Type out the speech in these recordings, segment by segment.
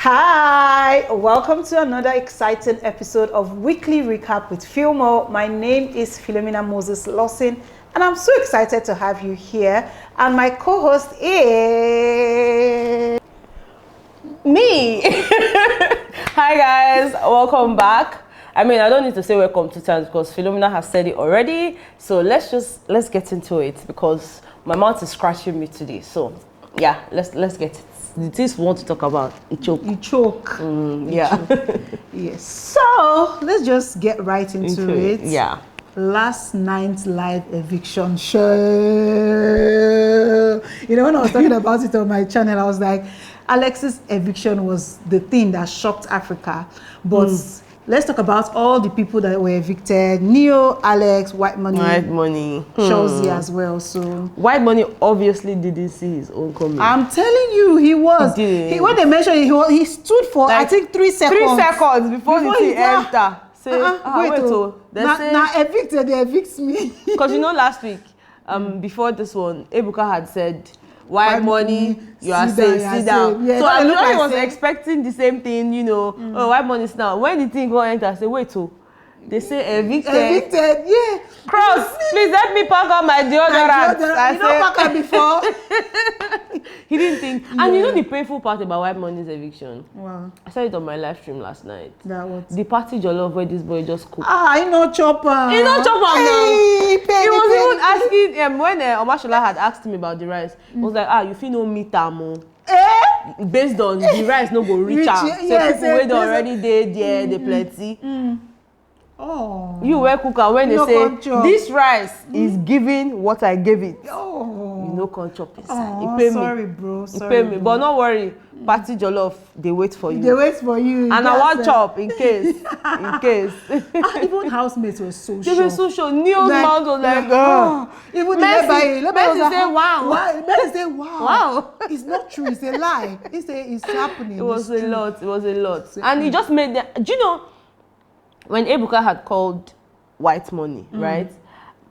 Hi, welcome to another exciting episode of Weekly Recap with Philmo. My name is Philomina Moses Lawson, and I'm so excited to have you here. And my co-host is me. Hi guys, welcome back. I mean, I don't need to say welcome 2 times because Philomina has said it already. So let's get into it because my mouth is scratching me today. So yeah, let's get it. The things we want to talk about, it choke. Yeah. Yes. So let's just get right into it. Yeah. Last night's live eviction show. You know, when I was talking about it on my channel, I was like, Alex's eviction was the thing that shocked Africa. But let's talk about all the people that were evicted. Neo, Alex, White Money, Chelsea as well. So White Money obviously didn't see his own coming. I'm telling you, he was. He when they mentioned it, he stood for like, I think 3 seconds. 3 seconds before he enter. Say, now evicted, they evict me. Because you know, last week, before this one, Ebuka had said, White money, you are safe, sit down. Yeah, so I was expecting the same thing, you know. Oh, White Money is now. When the thing go enter, I say, wait, they say evicted. Evicted, yeah. Cross, please help me pack out my deodorant. You know, pack out before. He didn't think. Yeah. And you know the painful part about White Money's eviction? Wow. I saw it on my live stream last night. That what? The party jollof where this boy just cooked. I know chopper. He know chopper now. He was even asking when Omashola had asked him about the rice. He was like, you feel no meat amo. Based on the rice no go reach out. So people wey already there, they plenty. Oh. You were cooker when they say this rice is giving what I gave it. Oh. You know, can't chop inside. Oh, pay sorry, me. bro. Sorry, pay me. But don't worry, party jollof, they wait for you. They wait for you. And I want chop in case. Even housemates were so shocked. They were so shocked. Neil's mouth was like, even Ilebaye say, wow. Messi say, wow. It's not true. It's a lie. It's happening. It was a lot. And it just made them. Do you know? When Ebuka had called White Money, right?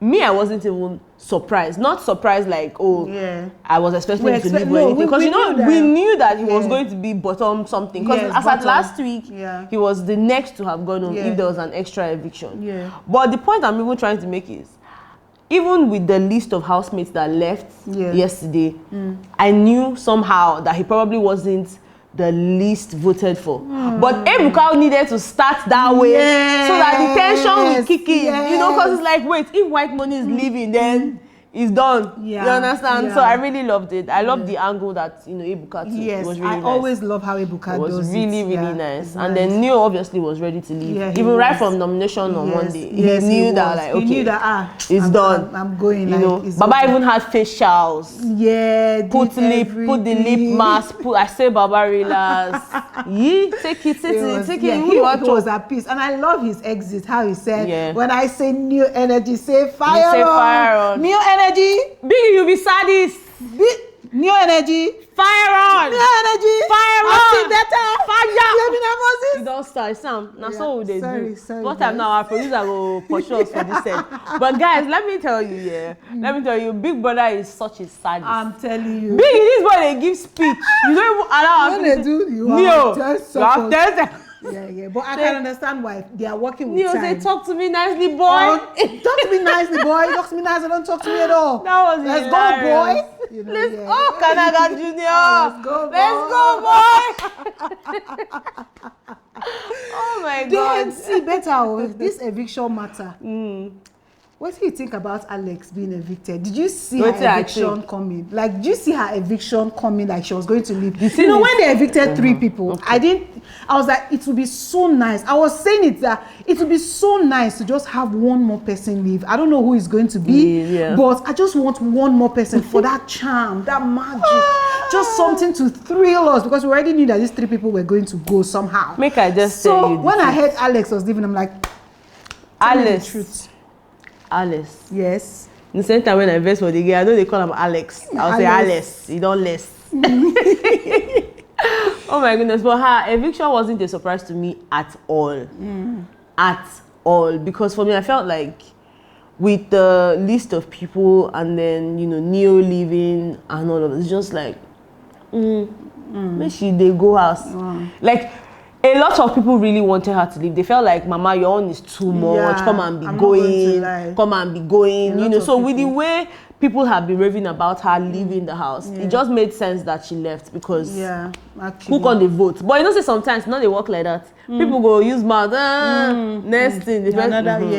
Me, I wasn't even surprised. Not surprised like, I was expecting him to leave or anything. Because, we knew that he was going to be bottom something. Because as at last week, he was the next to have gone home if there was an extra eviction. Yeah. But the point I'm even trying to make is, even with the list of housemates that left yesterday, I knew somehow that he probably wasn't the least voted for. But Ebuka needed to start that way so that the tension will kick in. You know, because it's like, wait, if White Money is leaving, then it's done. You understand? So I really loved it. I loved the angle that, Ebuka took. It was really nice. I always love how Ebuka does it. It was really nice. And then Neo obviously was ready to leave. Even right from nomination on Monday. He knew that, like, okay, it's done. I'm going. Baba even had facials. Yeah, put the lip mask. I say Baba relax. Take it. He was at peace. And I love his exit, how he said, when I say new energy, say fire on. New energy. Biggie, you be sadist. New energy. Fire on. New energy. Fire on. Betha. Fire. Philomina Moses. You don't start, Sam. Now so they do. Sorry, what time now? Our producer will push us for this set. But guys, let me tell you, Big Brother is such a sadist. I'm telling you. Biggie, this boy they give speech. You don't even allow when they do, you have 10 seconds. Yeah, but I can understand why they are working with time. They talk to me nicely, boy. Talk to me nicely, boy. Talk to me nicely. Don't talk to me at all. That was Let's hilarious. Go, boy. Let's go, Kanaga Junior. Let's go, boy. Oh my God. See, Betha, this eviction matter. What do you think about Alex being evicted? Did you see her eviction coming? Like, did you see her eviction coming like she was going to leave? You know, when they evicted 3 people, I was like, it would be so nice. I was saying it that it would be so nice to just have one more person leave. I don't know who it's going to be, but I just want one more person for that charm, that magic. Just something to thrill us because we already knew that these 3 people were going to go somehow. Make I just tell you. So when I heard Alex was leaving, I'm like, Alice. The truth. Alice. Yes. The same time when I invest for the girl, I know they call him Alex. I'll say Alice. You don't less. Oh my goodness. But her eviction wasn't a surprise to me at all. At all. Because for me, I felt like with the list of people and then, Neo leaving and all of it, it's just like, maybe they go house. like, a lot of people really wanted her to leave. They felt like, Mama, your own is too much. Come and be going. Come and be going. You know, so with the way people have been raving about her leaving the house, it just made sense that she left because who can they vote? But you know, say sometimes not they work like that. People go use mouth. Next thing,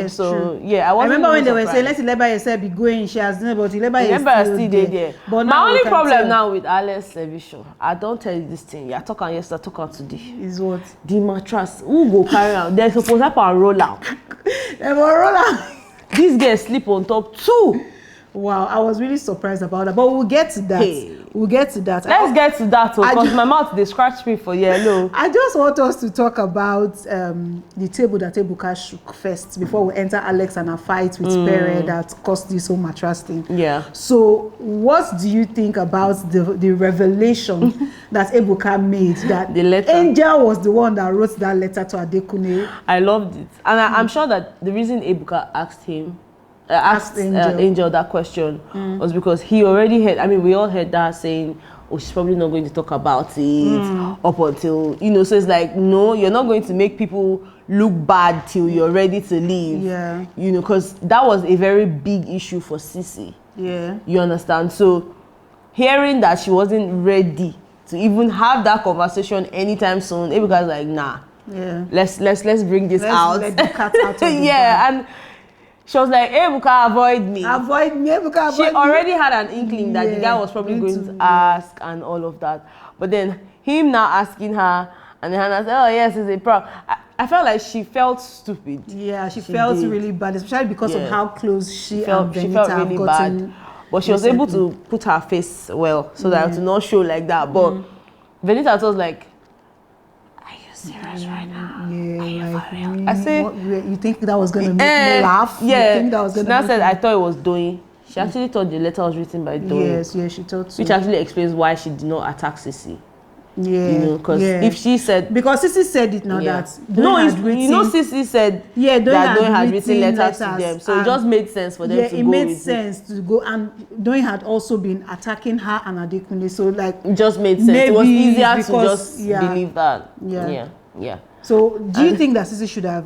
so yeah, I remember when they were saying, let Ilebaye say be going. She has done, but Ilebaye is still there. But my only problem now with Alex Eviction, I don't tell you this thing. Yeah, talk on yesterday, talk on today. Is what? The mattress. Who go carry out? They're supposed to have a roll out. They will roll out. These girls sleep on top too. Wow, I was really surprised about that, but we'll get to that. We'll get to that. Let's get to that because my mouth they scratch me for yellow. I just want us to talk about the table that Ebuka shook first before we enter Alex and a fight with Pere that caused this whole mattress thing. Yeah. So, what do you think about the revelation that Ebuka made that the letter. Angel was the one that wrote that letter to Adekune? I loved it, and I'm sure that the reason Ebuka asked Angel that question was because he already heard, I mean, we all heard that saying, oh, she's probably not going to talk about it up until, you know, so it's like, no, you're not going to make people look bad till you're ready to leave. Yeah. You know, because that was a very big issue for Sisi. Yeah. You understand? So, hearing that she wasn't ready to even have that conversation anytime soon, Ebuka's like, nah. Yeah. Let's bring this out. Let the cat out of the bag. And she was like, Ebuka, avoid me. Avoid me, Ebuka, avoid me. She already had an inkling that the guy was probably going to ask and all of that. But then him now asking her, and then Hannah said, oh yes, it's a problem. I felt like she felt stupid. Yeah, she felt really bad, especially because of how close she and Benita felt have really gotten. Bad. But she was able to put her face well so that to not show like that. But Benita was like, serious right now? Yeah, like, I say, you think that was going to make me laugh? Yeah. You think that was going to now said, I thought it was Doyin. She actually thought the letter was written by Doyin. Yes, she thought so. Which actually explains why she did not attack Sisi. Yeah. You know, because if she said... Because Sisi said it now that... No, you know Sisi said that Doyin had written letters to them. So it just made sense for them to go with it. Yeah, it made sense to go. And Doyin had also been attacking her and Adekunle. So like... It just made sense. It was easier to just believe that. Yeah. So do you think that Sisi should have,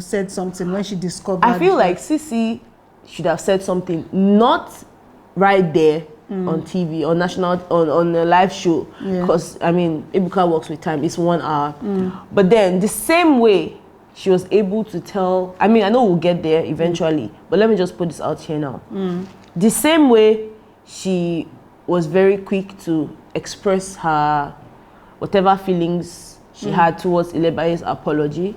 said something when she discovered... I feel like Sisi should have said something, not right there on TV, on national, on a live show, because I mean, Ebuka works with time, it's 1 hour. But then the same way she was able to tell, I mean, I know we'll get there eventually, but let me just put this out here now. The same way she was very quick to express her whatever feelings she had towards Ilebaye's apology,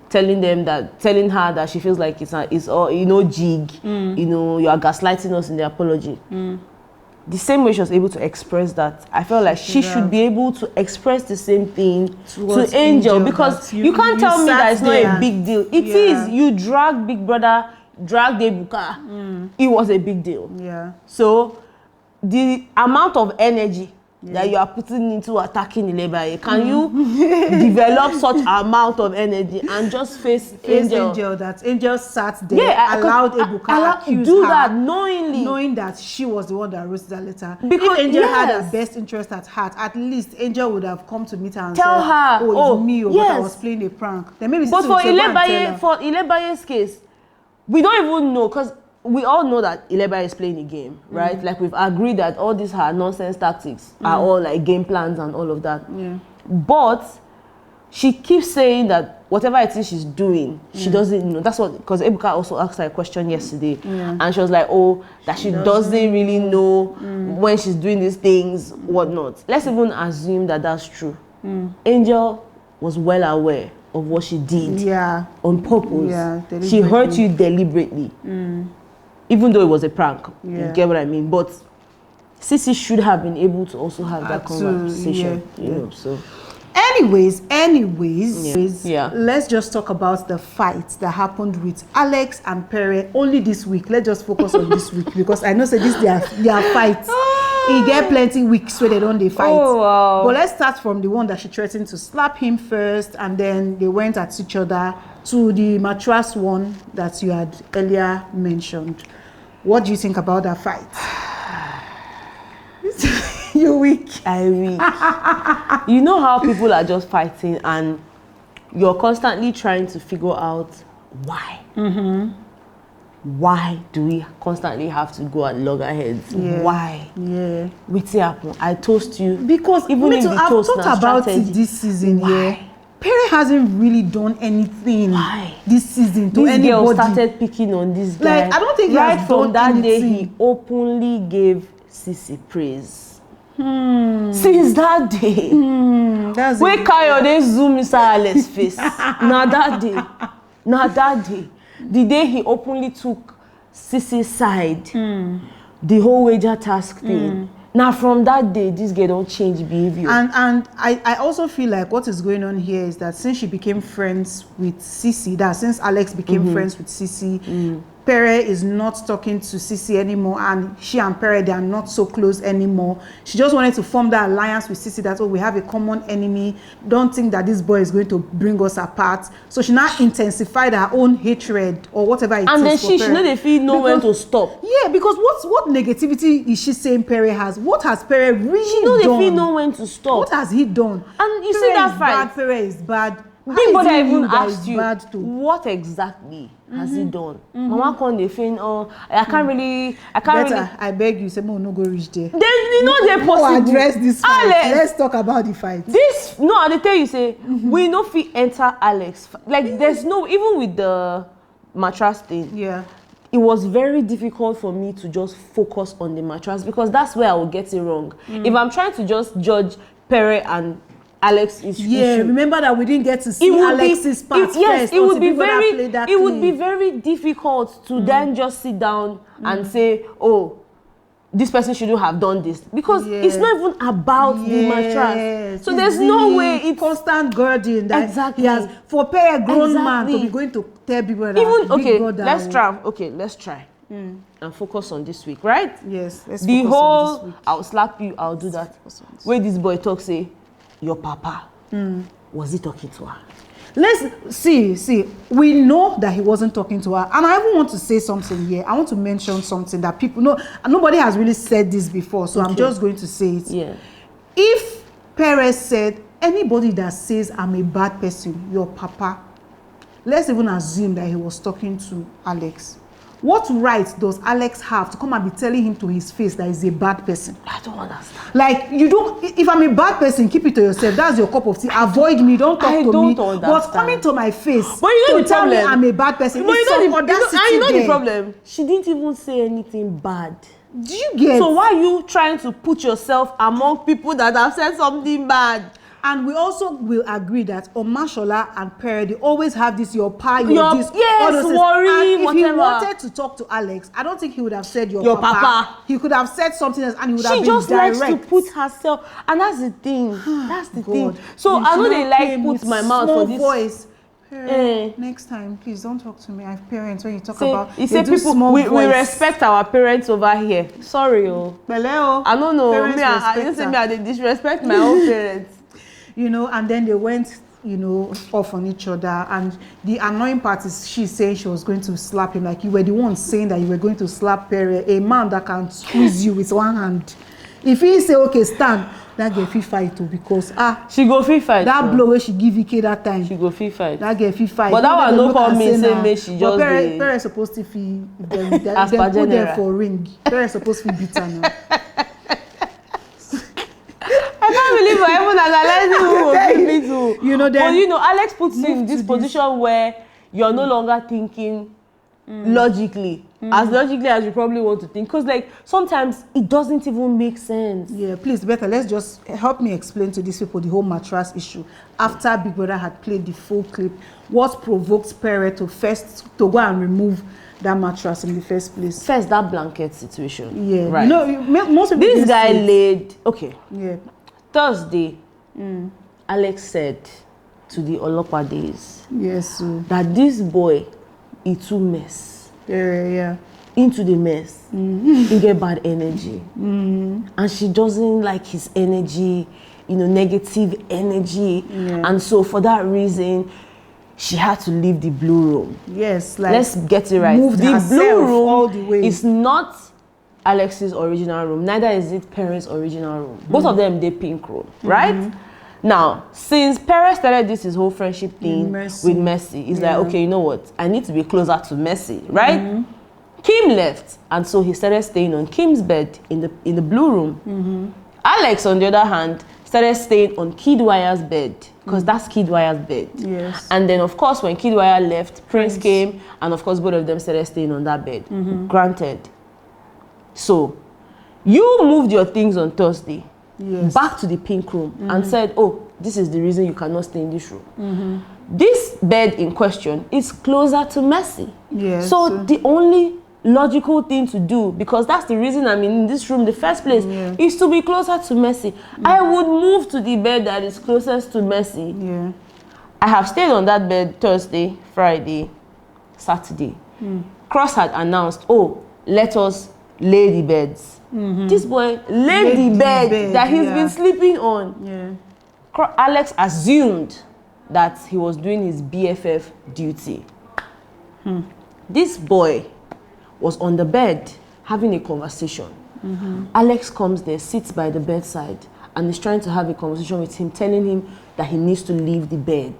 telling her that she feels like it's all, jig, you are gaslighting us in the apology. The same way she was able to express that, I felt like she should be able to express the same thing to Angel, because you can't tell me that it's not a big deal. It is. You dragged Big Brother, dragged Ebuka. It was a big deal. Yeah. So the amount of energy that you are putting into attacking Ilebaye, can you develop such amount of energy and just face Angel? That Angel sat there, allowed Ebuka accuse do her, that knowingly, knowing that she was the one that wrote that letter. Because if Angel had her best interest at heart, at least Angel would have come to meet her and tell her, it's me, but I was playing a prank. Then maybe but for Ilebaye's case, we don't even know, because we all know that Ilebaye is playing a game, right? Like, we've agreed that all these her nonsense tactics are all like game plans and all of that. Yeah. But she keeps saying that whatever it is she's doing, she doesn't know. That's what, because Ebuka also asked her a question yesterday, and she was like, oh, that she doesn't really know when she's doing these things, whatnot. Let's even assume that that's true. Angel was well aware of what she did on purpose. She hurt you deliberately. Even though it was a prank, you get what I mean? But Sisi should have been able to also have that conversation, so. Anyways, let's just talk about the fight that happened with Alex and Pere only this week. Let's just focus on this week, because I know this their fight. He get plenty weeks where they fight. Oh, wow. But let's start from the one that she threatened to slap him first, and then they went at each other, to the mattress one that you had earlier mentioned. What do you think about that fight? You weak. I weak. You know how people are just fighting and you're constantly trying to figure out why. Why do we constantly have to go at loggerheads? Yeah. Why? Yeah. What's happen? I toast you. Because even if the I've toast thought about it this season. Why? Yeah. Pere hasn't really done anything this season to this anybody. Girl started picking on this guy. Like, I don't think he right has from done that anything. day he openly gave Sisi praise. Since that day, That's where Kayode zoom inside Alex's face. Now that day, the day he openly took Sisi's side, the whole wager task thing. Now from that day, this girl don't change behavior. And I also feel like what is going on here is that since she became friends with Sisi, that since Alex became friends with Sisi, Pere is not talking to Sisi anymore, and she and Pere, they are not so close anymore. She just wanted to form that alliance with Sisi that, oh, we have a common enemy. Don't think that this boy is going to bring us apart. So she now intensified her own hatred or whatever it is. And then she know they feel no when to stop. Yeah, because what negativity is she saying Pere has? What has Pere really she know done? They feel no when to stop. What has he done? And you Pere see that is fight. bad, Pere is bad. Big even asked you, bad too? what exactly has he done? Mama can't defend, I can't really. Betha, I beg you, say, no go reach there. Then you know they possible. Address this fight. Alex, let's talk about the fight. I tell you, say, we no fit enter Alex. Like, there's no, even with the mattress thing. Yeah. It was very difficult for me to just focus on the mattress because that's where I will get it wrong. If I'm trying to just judge Pere and Alex issue. Remember that we didn't get to see Alex's part first. Yes, it would be very difficult to then just sit down and say, oh, this person shouldn't have done this because it's not even about the mattress. So there's no way it's constant guarding that he has for Pere grown man to be going to tell people that let's try and focus on this week, right? Yes, let's the focus whole on this week. I'll slap you, I'll do that. Where this boy talk say your papa was he talking to her? Let's see. We know that he wasn't talking to her, and I even want to say something here. I want to mention something that people know. Nobody has really said this before, so I'm just going to say it. Yeah. If Pere said anybody that says I'm a bad person, your papa, let's even assume that he was talking to Alex. What right does Alex have to come and be telling him to his face that he's a bad person? I don't understand. Like, you don't, if I'm a bad person, keep it to yourself. That's your cup of tea. Avoid me, don't talk to me. Understand. But coming to my face but you know to tell me I'm a bad person, but you know the problem? She didn't even say anything bad. Do you get? So why are you trying to put yourself among people that have said something bad? And we also will agree that Omashola and Pere, they always have this your this, yes, worry, and if whatever. he wanted to talk to Alex, I don't think he would have said your papa. He could have said something else and he would have been direct. She just likes to put herself, and that's the thing. That's the thing. So I know they like put my mouth for this voice. Pere, next time, please don't talk to me. I have parents when you talk about. You say people, we respect our parents over here. Sorry, I don't know. I just say I disrespect my own parents. You know, and then they went, off on each other. And the annoying part is she saying she was going to slap him. Like, you were the one saying that you were going to slap Pere, a man that can squeeze you with one hand. If he say, okay, stand, that girl fit fight too, because she go fit fight. That blow where she give Ike that time. She go fit fight. That girl fit fight. But that one no come mean say make she just dey. Pere supposed to feel them put them for ring. Pere supposed to beat her now. I can't believe I even analyze who. But Alex puts you in this position where you're no longer thinking logically, as logically as you probably want to think. Because like sometimes it doesn't even make sense. Yeah, please, Betha, let's just help me explain to these people the whole mattress issue. After Big Brother had played the full clip, what provoked Pere to go and remove that mattress in the first place? First, that blanket situation. Yeah, right. Most people. This guy laid. Okay. Yeah. Thursday, Alex said to the Olopa days, yes, that this boy is too mess. Yeah. Into the mess. He get bad energy, and she doesn't like his energy. Negative energy, and so for that reason, she had to leave the blue room. Yes, like let's get it right. The blue room all the way. is not Alex's original room, neither is it Pere's original room. Both of them, they pink room, right? Now, since Pere started his whole friendship thing with Mercy, it's like, okay, you know what? I need to be closer to Mercy, right? Kim left, and so he started staying on Kim's bed in the blue room. Alex, on the other hand, started staying on Kidwaya's bed, because that's Kidwaya's bed. Yes. And then, of course, when Kidwaya left, Prince came, and of course, both of them started staying on that bed. Granted. So, you moved your things on Thursday back to the pink room and said, oh, this is the reason you cannot stay in this room. This bed in question is closer to Mercy. Yes. So, the only logical thing to do, because that's the reason I'm in this room in the first place, is to be closer to Mercy. I would move to the bed that is closest to Mercy. I have stayed on that bed Thursday, Friday, Saturday. Cross had announced, oh, let us lay the beds. This boy laid the bed that he's been sleeping on. Alex assumed that he was doing his BFF duty. This boy was on the bed having a conversation. Alex comes there, sits by the bedside, and is trying to have a conversation with him, telling him that he needs to leave the bed.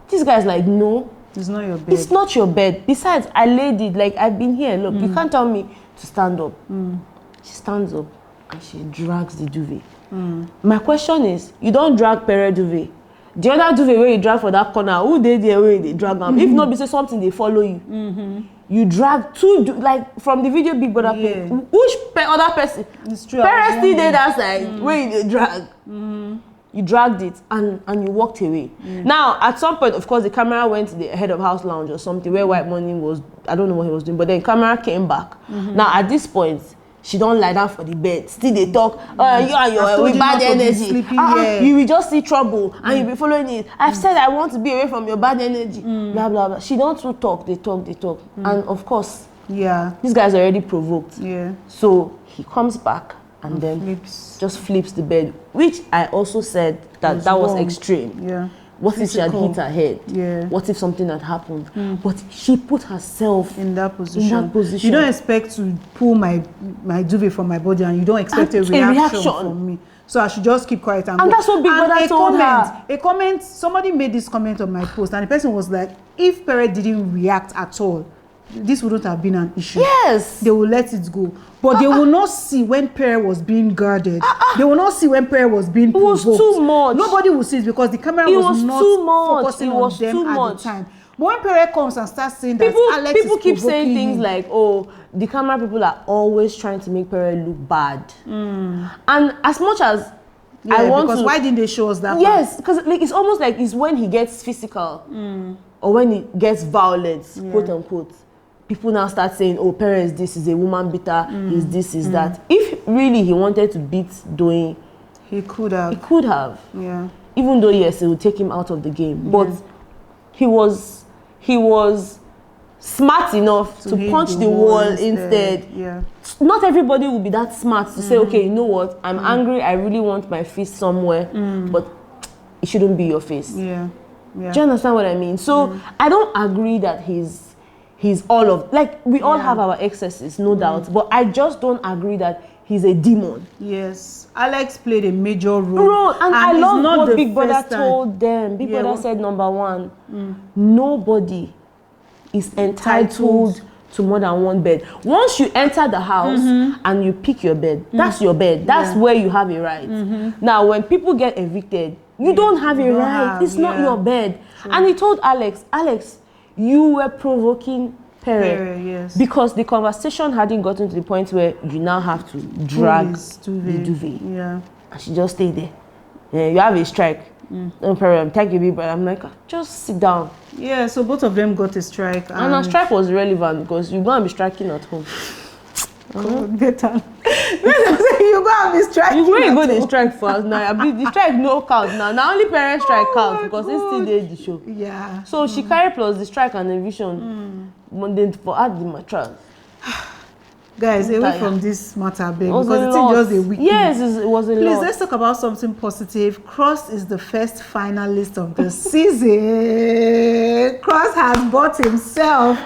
This guy's like, no, it's not your bed. It's not your bed. Besides, I laid it, like, I've been here. Look, you can't tell me to stand up. She stands up and she drags the duvet. My question is, you don't drag Pere duvet. The other duvet where you drag for that corner, who they there where they drag them? If not, be say something, they follow you. You drag two, like from the video Big Brother page. Which other person? It's true. Pere still there that side where they drag. You dragged it and you walked away. Now, at some point, of course, the camera went to the head of house lounge or something where White Money was, I don't know what he was doing, but then camera came back. Now, at this point, she don't lie down for the bed. Still they talk, you and your with bad energy. You will just see trouble and you'll be following it. I've said I want to be away from your bad energy. Blah, blah, blah. She don't talk, they talk. And of course, this guy's already provoked. So he comes back and then just flips the bed, which I also said that was extreme. What if she had hit her head? What if something had happened? But she put herself in that position. You don't expect to pull my duvet from my body, and you don't expect a reaction from me. So I should just keep quiet and go. That's what Big Brother told her. A comment, somebody made this comment on my post, and the person was like, if Pere didn't react at all, this wouldn't have been an issue. Yes. They will let it go. But they will not see when Pere was being guarded. They will not see when Pere was being provoked. It was too much. Nobody will see it because the camera was not focusing on them at the time. But when Pere comes and starts saying that Alex people is keep saying him, things like, oh, the camera people are always trying to make Pere look bad. And as much as I want because why didn't they show us that? Yes, because like, it's almost like it's when he gets physical or when he gets violent, quote unquote. People now start saying, oh, Pere is this, is a woman beater, he's this, is that. If really he wanted to beat Doyin, he could have. He could have. Yeah. Even though, yes, it would take him out of the game. But he was smart enough to punch the wall instead. Not everybody will be that smart to say, okay, you know what, I'm angry, I really want my fist somewhere, but it shouldn't be your face. Do you understand what I mean? So I don't agree that he's all of, like, we all have our excesses, no doubt, but I just don't agree that he's a demon. Yes, Alex played a major role. And I love what Big Brother told them. Big Brother said, number one, nobody is entitled to more than one bed. Once you enter the house and you pick your bed, that's your bed. That's where you have a right. Now, when people get evicted, you don't have a right. It's not your bed. And he told Alex, you were provoking Pere, because the conversation hadn't gotten to the point where you now have to drag the duvet. And she just stayed there. You have a strike. No problem. Thank you, Big Brother. I'm like, just sit down. Yeah, so both of them got a strike. And a strike was relevant because you're going to be striking at home. Betha. You go and be striking. Where you go to strike first now? The strike no count now. Now only Pere strike counts because it's still there the show. Yeah. So she carried plus the strike and Eviction. Monday for add the mattress. Guys, away from this matter, babe, because it's just a week. Yes, it was a lot. Please, let's talk about something positive. Cross is the first finalist of the season. Cross has bought himself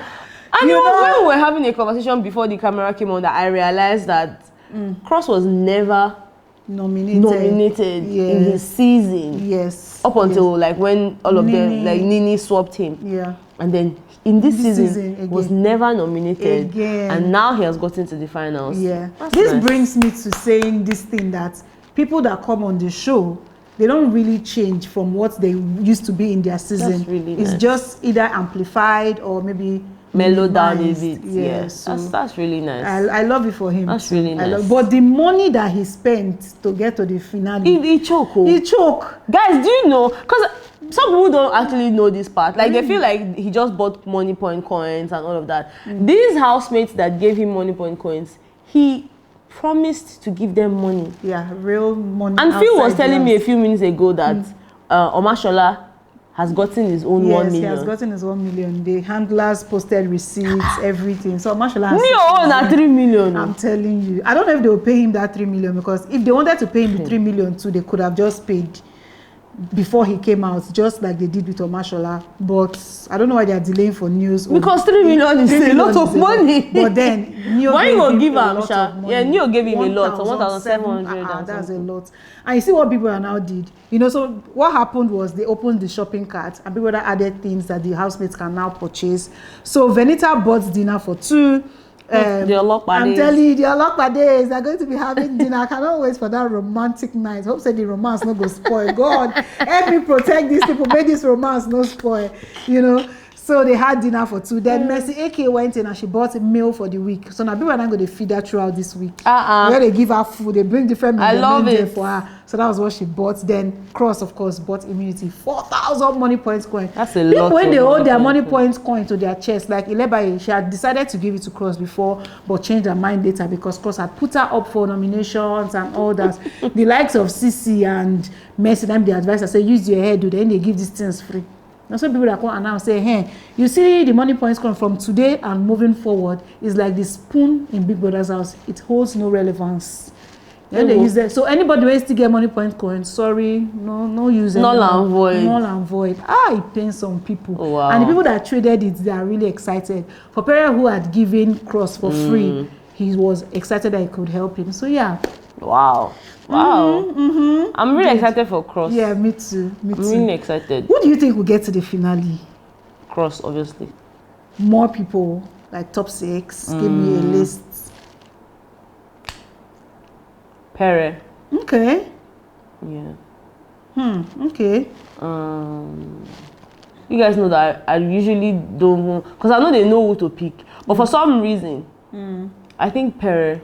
And when we were having a conversation before the camera came on, that I realized that Cross was never nominated in his season. Yes. Up until like when all of them, like Nini swapped him. Yeah. And then in this season was never nominated. Again. And now he has gotten to the finals. Yeah. This brings me to saying this thing that people that come on the show, they don't really change from what they used to be in their season. That's really it's nice. Just either amplified or maybe mellowed down a bit. Yeah, so that's really nice. I love it for him. That's really nice. But the money that he spent to get to the finale, he choke. He choke. Guys, do you know? Because some people don't actually know this part. Like they feel like he just bought money point coins and all of that. These housemates that gave him money point coins, he promised to give them money. Yeah, real money. And Phil was telling me a few minutes ago that Omashola has gotten his own 1 million. Yes, he has gotten his 1 million. The handlers posted receipts, everything. So Omashola has... own 3 million. I'm telling you. I don't know if they will pay him that 3 million, because if they wanted to pay him the 3 million too, they could have just paid before he came out, just like they did with Omashola. But I don't know why they are delaying for news. Because 3 million is a lot of money. But then Neo why you gave give him a lot of money. Yeah, Neo gave him a lot, 1,700. That's a lot. And you see what people are now did. You know, so what happened was they opened the shopping cart and people that added things that the housemates can now purchase. So Venita bought dinner for 2. I'm telling you, the Olokpa days, they're going to be having dinner. I cannot wait for that romantic night. Hope say the romance not go spoil. God, help me protect these people. Make this romance not spoil. You know. So they had dinner for 2. Then Mercy AK went in and she bought a meal for the week. So now people are not going to feed her throughout this week. Where they give her food, they bring different meals for her. So that was what she bought. Then Cross, of course, bought immunity. 4,000 money points coin. That's a lot. People when they hold their money points coin to their chest, like Ilebaye, she had decided to give it to Cross before, but changed her mind later because Cross had put her up for nominations and all that. The likes of Sisi and Mercy, them the advisor say use your head, then they give these things free. Now some people that come and now say, hey, you see the money points come from today and moving forward is like the spoon in Big Brother's house. It holds no relevance. Then they use that. So anybody who still get money point coins, sorry, no use it. Null and void. Null and void. It pains some people. Oh, wow. And the people that traded it, they are really excited. For Pere, who had given Cross for free, he was excited that it could help him. So yeah. Wow. I'm really excited for Cross. Yeah, me too. I'm really excited. Who do you think will get to the finale? Cross, obviously. More people, like top 6. Give me a list. Pere. Okay. Yeah. Okay. You guys know that I usually don't, because I know they know who to pick. But for some reason, I think Pere,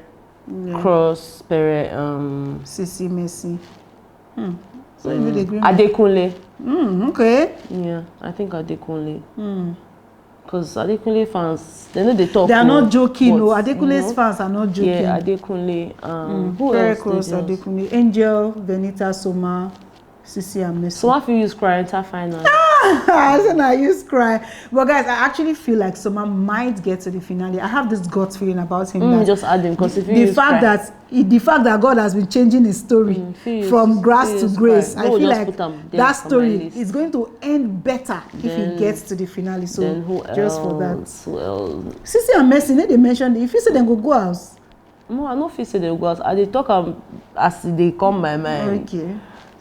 Cross, Pere, Sisi, Messi. So you would agree? Adekunle. Okay. Yeah, I think Adekunle. Because Adekunle fans, they know they talk. They are not joking. No, Adekunle's fans are not joking. Yeah, Adekunle. Who Pere, else? Cross, Adekunle, Angel, Venita, Soma, Sisi, and Messi. So what if you use cry enter final? I said I used cry. But guys, I actually feel like Soma might get to the finale. I have this gut feeling about him. That just add him because if you the fact that God has been changing his story from grass to grace, I feel like that story is going to end better if he gets to the finale. So just for that. Well, Sisi and Messi, they mentioned if you say them go house. No, I don't feel say they go house. I dey talk as they come my mind. Okay.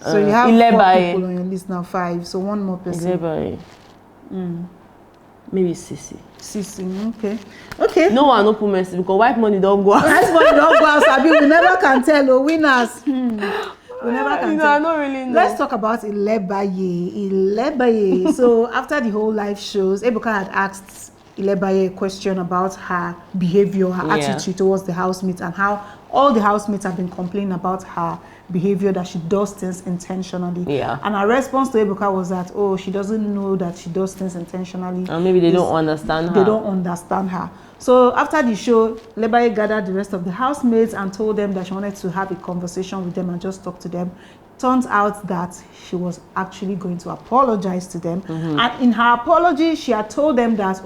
So you have Ilebaye. 4 people on your list now, 5. So one more person. Ilebaye. Maybe Sisi. Sisi, okay. No one open Messi because white money don't go out. White money don't go out, Sabi. We never can tell the winners. We never can tell. I don't really know. Let's talk about Ilebaye. So after the whole live shows, Ebuka had asked Ilebaye a question about her behavior, her attitude towards the housemates, and how all the housemates have been complaining about her behavior, that she does things intentionally. And her response to Ebuka was that, she doesn't know that she does things intentionally. And maybe they don't understand her. They don't understand her. So after the show, Ilebaye gathered the rest of the housemates and told them that she wanted to have a conversation with them and just talk to them. Turns out that she was actually going to apologize to them. And in her apology, she had told them that,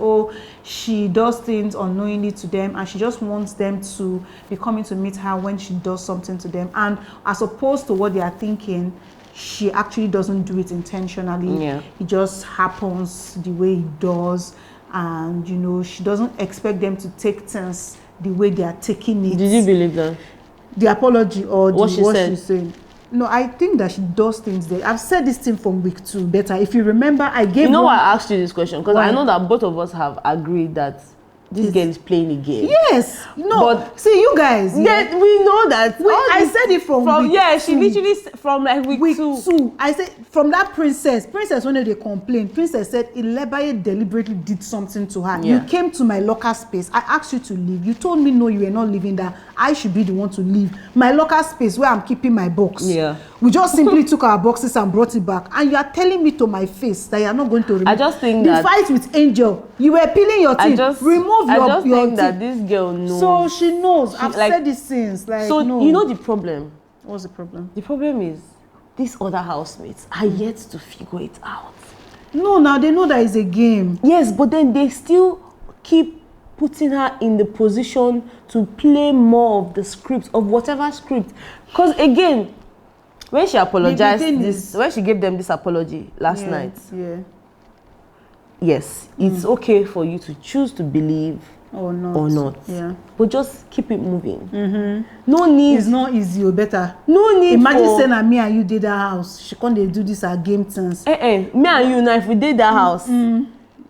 she does things unknowingly to them and she just wants them to be coming to meet her when she does something to them. And as opposed to what they are thinking, she actually doesn't do it intentionally. It just happens the way it does. and, you know, she doesn't expect them to take things the way they are taking it. Did you believe that? The apology or what she's saying? No, I think that she does things there. I've said this thing from week 2, Betha. If you remember, I gave You know why I asked you this question? Because I know that both of us have agreed that this girl is playing a game. Yes. No. But see, you guys. Yeah, we know that. I said it from week she literally from like week 2. I said from that princess when they complained, princess said Ilebaye deliberately did something to her. You came to my locker space. I asked you to leave. You told me no, you were not leaving, that I should be the one to leave my locker space where I'm keeping my box. Yeah. We just simply took our boxes and brought it back. And you are telling me to my face that you are not going to remove. I just think the fight with Angel. You were peeling your teeth. Remove your think teeth. that this girl knows. So she knows. I've said these things. Like, so no. You know the problem. What's the problem? The problem is these other housemates are yet to figure it out. No, now they know that it's a game. Yes, but then they still keep putting her in the position to play more of the script, of whatever script. Because again, when she apologized, when she gave them this apology last night, yes, it's okay for you to choose to believe or not. Yeah. But just keep it moving. No need. It's not easy, Betha. No need. Imagine saying me and you did that house. She can't do this at game things. Me and you now, if we did that house, you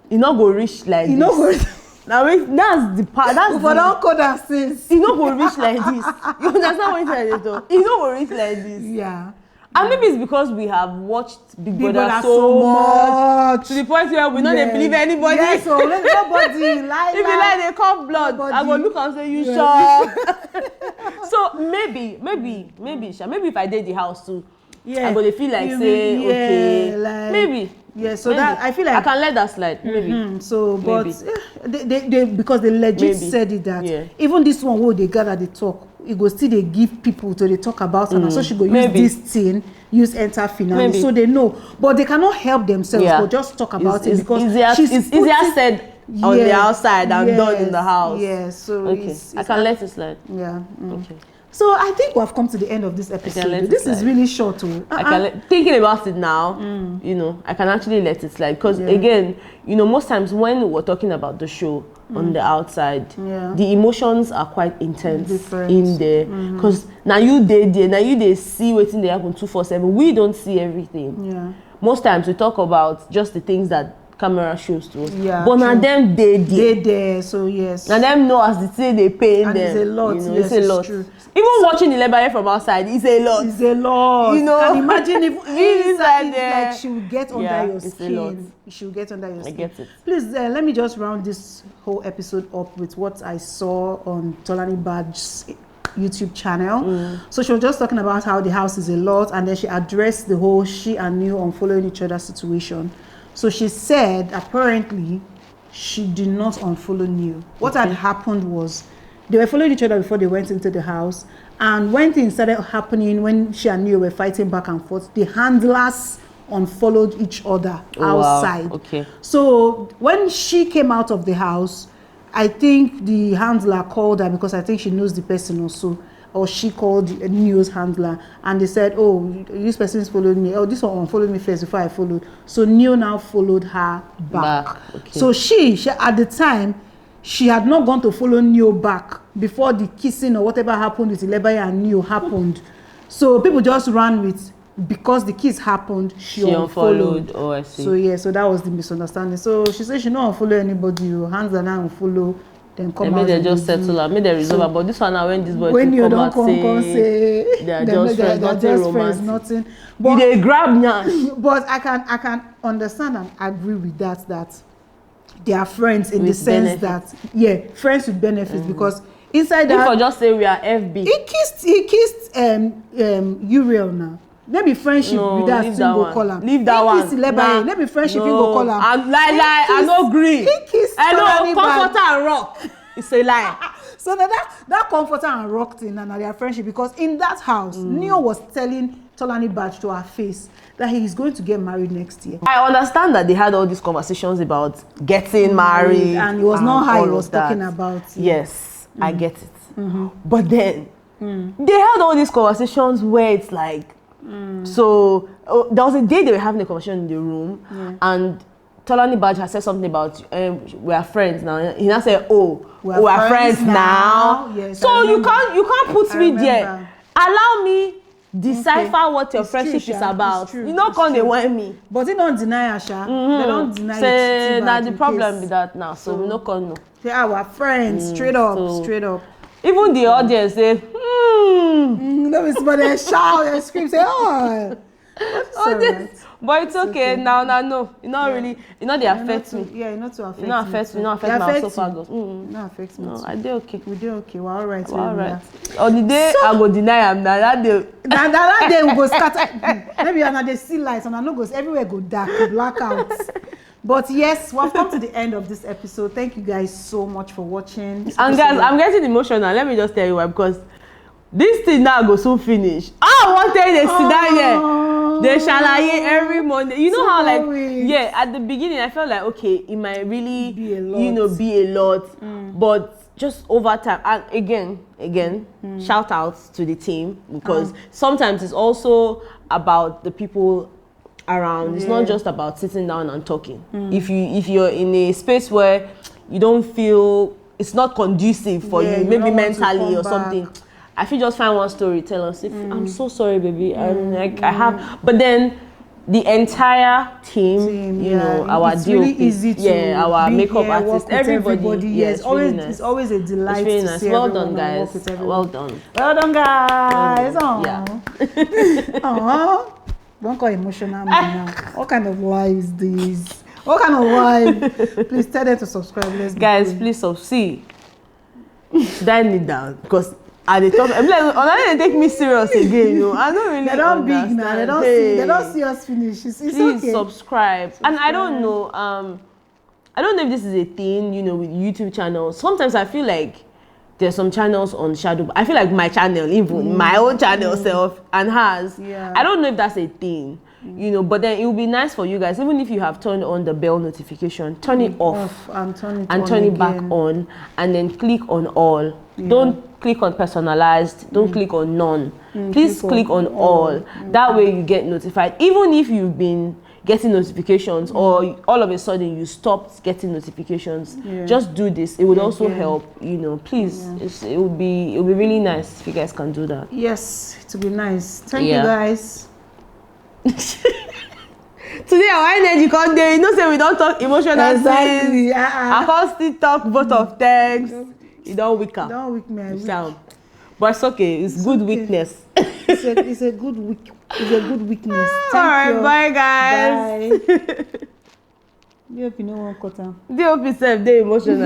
not go reach like this. Now that's the part. That's for don't call that since. You not go reach like this. You understand what I'm saying? You not go reach like this. Yeah. And maybe it's because we have watched Big Brother so much to the point where we don't believe anybody. Yes, so nobody lie. If you like, they cough blood. I go look and say, you sure? So maybe if I did the house too, I'm gonna feel like okay, like, maybe. Yeah, so that I feel like I can let that slide. Maybe. So, but they because they legit said it that even this one where they gather they talk, it go still they give people to they talk about and so she go use this thing, use enter Finalist, so they know, but they cannot help themselves. But just talk about it because it's easier said on the outside than done in the house. Yeah, so I can let it slide. Yeah. Okay. So I think we have come to the end of this episode. This is really short. Thinking about it now, you know, I can actually let it slide because again, you know, most times when we're talking about the show on the outside, the emotions are quite intense in there because now you they see what's in there happen 247. We don't see everything. Yeah. Most times we talk about just the things that camera shows to us. Yeah, but now them they there. So yes. Now them know as the thing they pay them. It's a lot. You know, it's a lot. True. Even watching Ilebaye from outside, it's a lot. It's a lot. You know. And imagine if inside there, like she will get under your skin. She will get under your skin. I get it. Please let me just round this whole episode up with what I saw on Tolani Badge's YouTube channel. So she was just talking about how the house is a lot, and then she addressed the whole she and Neil unfollowing each other situation. So she said apparently she did not unfollow Neil. What had happened was they were following each other before they went into the house, and when things started happening, when she and Neil were fighting back and forth, the handlers unfollowed each other outside. Wow. Okay. So when she came out of the house, I think the handler called her because I think she knows the person also, or she called the news handler and they said, oh, this person's followed me. Oh, this one unfollowed me first before I followed. So Neil now followed her back. Okay. So she at the time, she had not gone to follow Neil back before the kissing or whatever happened with Ilebaye and Neil happened. So people just ran with, because the kiss happened, she unfollowed. Oh, I see. So yeah, so that was the misunderstanding. So she said she don't unfollow anybody. Hands are now unfollow. Then come out. They just settle her. Made they resolve her. But this one now when this boy when you don't come say they are just friends, nothing. But they grab now. But I can understand and agree with that they are friends in with the sense benefit. That friends with benefits because inside that. If I just say we are FB. He kissed Uriel now. Maybe friendship with that single column. Leave that one. Nah. Maybe friendship you go call him. I no agree. He kissed. Hello, comforter and rock. It's a lie. So that comforter and rock thing and their friendship, because in that house, Neil was telling Tolani Badge to her face that he is going to get married next year. I understand that they had all these conversations about getting married, and it was not how he was talking about. Yes, I get it. But then they had all these conversations where it's like. So there was a day they were having a conversation in the room, and Tolani Badge has said something about we are friends now. He now said, "Oh, we are friends now." Yes, so you can't put me there. Allow me decipher what your friendship is about. You not come they want me. But they don't deny Asha. They don't deny it. Now the problem with that now. So we no come no. They are our friends. Straight up. Even the audience say, No, it's but they shout, they scream, say, oh. But it's okay. Now, no. It not really, they affect me. Yeah, it not to affect me. It not affect me. It not affect my esophagus. Not affect me. No, I did okay. We did okay. We're all right. We're all right. On the day I go deny him, that day. That day we go scatter. Maybe another see lights and I know goes everywhere go dark, blackout. But yes, we've come to the end of this episode. Thank you guys so much for watching. And guys, I'm getting emotional. Let me just tell you why, because this thing now go soon finish. I want to they sit down here. They shalaye every Monday. You know how at the beginning I felt like okay, it might really be a lot. But just over time, and again, shout out to the team, because sometimes it's also about the people around. It's not just about sitting down and talking. If you're in a space where you don't feel it's not conducive for you, maybe mentally or something, I feel just find one story, tell us if I'm so sorry, baby. I have, but then the entire team, you know, our it's DOP, really easy to our makeup artist, everybody. Yes, really nice. It's always a delight. It's really to nice. see Well done, guys. Well done. Well done, guys. Yeah. Don't call emotional me now. What kind of life is this? What kind of life? Please tell them to subscribe. Guys, please subscribe. Should I kneel down? Because at the top, I'm like, they take me serious again. You know, I don't really. They don't big now. They don't see. They don't see us finish. It's please okay. subscribe. And I don't know. I don't know if this is a thing. You know, with YouTube channels. Sometimes I feel like there's some channels on shadow. I feel like my channel, even my own channel self and hers. Yeah. I don't know if that's a thing. You know, but then it would be nice for you guys, even if you have turned on the bell notification, turn it off and turn it back on, and then click on all. Don't click on personalized, don't click on none. Please click on all. That way you get notified. Even if you've been getting notifications or all of a sudden you stopped getting notifications, just do this. It would also help, you know. Please, it would be really nice if you guys can do that. Yes, it would be nice. Thank you guys. Today our energy come there. You know, say we don't talk emotional things. I can't still talk both of thanks. You don't weak up. Don't weak me. But it's okay. It's good weakness. It's a good weakness. All right, bye guys. Bye. DOP no one cut down. DOP self, they emotional.